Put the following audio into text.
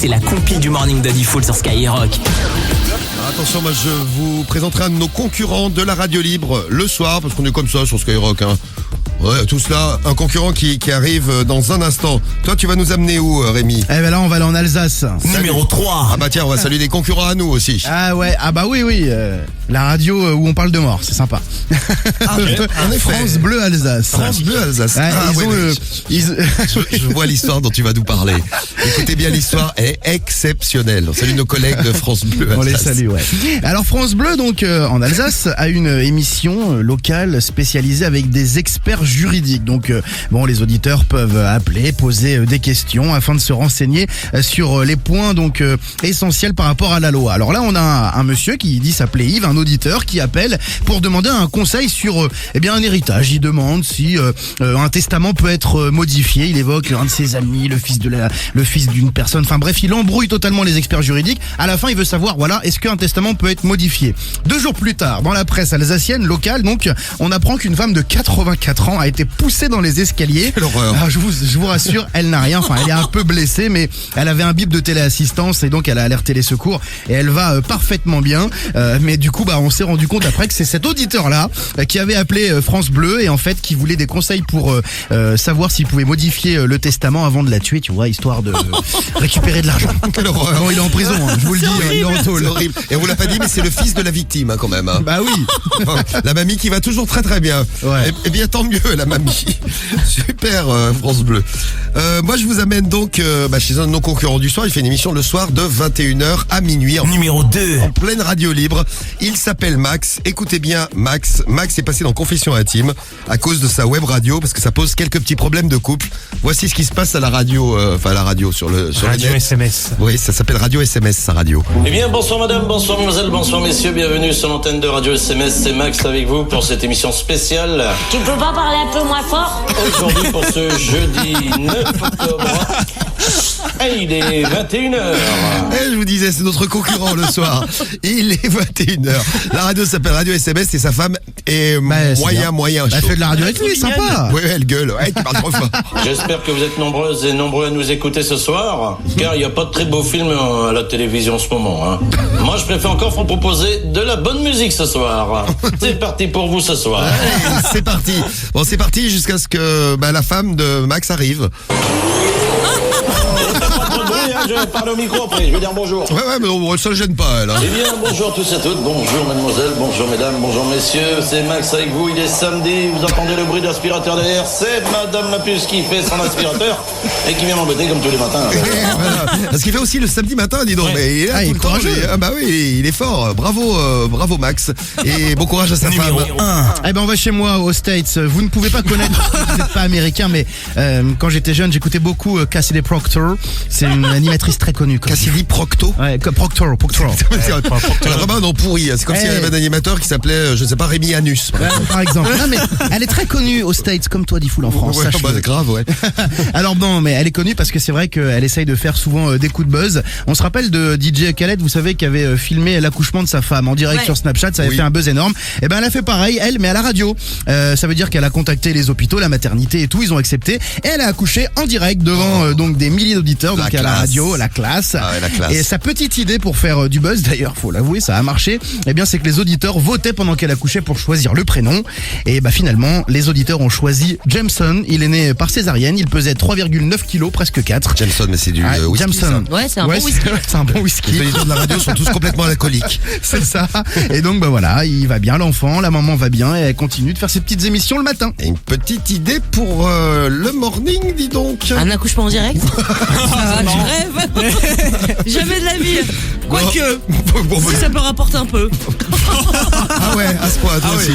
c'est la compile du morning de Diffoul sur Skyrock. Attention, moi je vous présenterai un de nos concurrents de la radio libre le soir, parce qu'on est comme ça sur Skyrock, hein. Ouais, tout cela, un concurrent qui arrive dans un instant. Toi, tu vas nous amener où, Rémi? Eh ben là, on va aller en Alsace. Numéro 3. Ah bah tiens, on va saluer des concurrents à nous aussi. Ah ouais, ah bah oui, la radio où on parle de mort, c'est sympa. Ah, en effet. France Bleu Alsace. France Bleu Alsace. Ouais, Ah, ils ouais, ont ouais. Je vois l'histoire dont tu vas nous parler. Écoutez bien, l'histoire est exceptionnelle. On salue nos collègues de France Bleu Alsace. On les salue, ouais. Alors France Bleu, donc en Alsace, a une émission locale spécialisée avec des experts juridiques. Donc bon, les auditeurs peuvent appeler, poser des questions afin de se renseigner sur les points donc essentiels par rapport à la loi. Alors là, on a un monsieur qui dit s'appeler Yves, un auditeur qui appelle pour demander un conseil sur un héritage. Il demande si un testament peut être modifié. Il évoque un de ses amis, le fils d'une personne. Enfin bref, il embrouille totalement les experts juridiques. À la fin, il veut savoir, voilà, est-ce qu'un testament peut être modifié? 2 jours plus tard, dans la presse alsacienne locale, donc, on apprend qu'une femme de 84 ans a été poussée dans les escaliers. Quelle horreur. Alors, je vous rassure, elle n'a rien. Enfin, elle est un peu blessée, mais elle avait un bip de téléassistance et donc elle a alerté les secours et elle va parfaitement bien. Mais du coup, on s'est rendu compte après que c'est cet auditeur-là qui avait appelé France Bleu et en fait qui voulait des conseils pour savoir s'il pouvait modifier le testament avant de la tuer, tu vois, histoire de récupérer de l'argent. Quelle horreur. Bon, il est en prison, hein, je vous le dis, il est en tôle. C'est horrible. Et on vous l'a pas dit, mais c'est le fils de la victime, hein, quand même. Hein. Bah oui. La mamie qui va toujours très très bien. Ouais. Et bien tant mieux, la mamie. Super, France Bleu. Moi je vous amène donc chez un de nos concurrents du soir. Il fait une émission le soir de 21h à minuit. Numéro 2. En pleine radio libre. Il s'appelle Max. Écoutez bien Max. Max est passé dans Confession Intime à cause de sa web radio parce que ça pose quelques petits problèmes de couple. Voici ce qui se passe à la radio, sur le Radio net. SMS. Oui, ça s'appelle Radio SMS, sa radio. Eh bien, bonsoir madame, bonsoir mademoiselle, bonsoir messieurs, bienvenue sur l'antenne de Radio SMS, c'est Max avec vous pour cette émission spéciale. Tu peux pas parler un peu moins fort? Aujourd'hui pour ce jeudi 9 octobre, et il est 21h. Je vous disais, c'est notre concurrent le soir. Il est 21h. La radio s'appelle Radio SMS et sa femme est moyen Elle chaud. fait de la radio avec lui, sympa. Ouais, elle gueule. Ouais, tu parles trop fort. J'espère que vous êtes nombreuses et nombreux à nous écouter ce soir, car il n'y a pas de très beaux films à la télévision en ce moment. Hein. Moi, je préfère encore vous proposer de la bonne musique ce soir. C'est parti pour vous ce soir. Ouais, c'est parti. Bon, c'est parti jusqu'à ce que la femme de Max arrive. Je vais parler au micro après, je vais dire bonjour. Ouais, mais ça ne gêne pas, elle. Hein. Eh bien, bonjour à tous et à toutes, bonjour mademoiselle, bonjour mesdames, bonjour messieurs, c'est Max avec vous, il est samedi, vous entendez le bruit de l'aspirateur derrière, c'est madame la puce qui fait son aspirateur et qui vient m'embêter comme tous les matins. Voilà. Parce qu'il fait aussi le samedi matin, dis donc. Ouais. Mais il est là tout le temps. Il est fort. Bravo Max. Et bon courage à sa femme. 1. Eh ben on va chez moi aux States. Vous ne pouvez pas connaître, vous n'êtes pas américain, mais quand j'étais jeune, j'écoutais beaucoup Cassidy Proctor. C'est une animatrice très connue. Cassidy Proctor. Ouais, Proctor. C'est vraiment un nom pourri. C'est comme s'il y avait un animateur qui s'appelait, je ne sais pas, Rémi Anus. Par exemple. Non, mais elle est très connue aux States, comme toi, Diffoul, en France. Ouais, sache-le. grave, ouais. Alors non, mais elle est connue parce que c'est vrai qu'elle essaye de faire souvent des coups de buzz. On se rappelle de DJ Khaled, vous savez, qui avait filmé l'accouchement de sa femme en direct sur Snapchat. Ça avait fait un buzz énorme. Et ben elle a fait pareil, elle, mais à la radio. Ça veut dire qu'elle a contacté les hôpitaux, la maternité et tout. Ils ont accepté. Et elle a accouché en direct devant donc des milliers d'auditeurs. Donc à la radio, la classe. Ah ouais, la classe. Et sa petite idée pour faire du buzz, d'ailleurs, faut l'avouer, ça a marché. Eh bien, c'est que les auditeurs votaient pendant qu'elle accouchait pour choisir le prénom. Et finalement, les auditeurs ont choisi Jameson. Il est né par césarienne. Il pesait 3,9 kilos, presque 4. Jameson, mais c'est du whisky. Jameson. Ouais, c'est un bon whisky. C'est un bon whisky. Les auditeurs de la radio sont tous complètement alcooliques. C'est ça. Et donc, voilà, il va bien, l'enfant. La maman va bien et elle continue de faire ses petites émissions le matin. Et une petite idée pour le morning, dis donc. Un accouchement en direct? Je rêve. Jamais de la vie. Quoique, si ça peut rapporter un peu. Ah ouais, à ce point, toi aussi.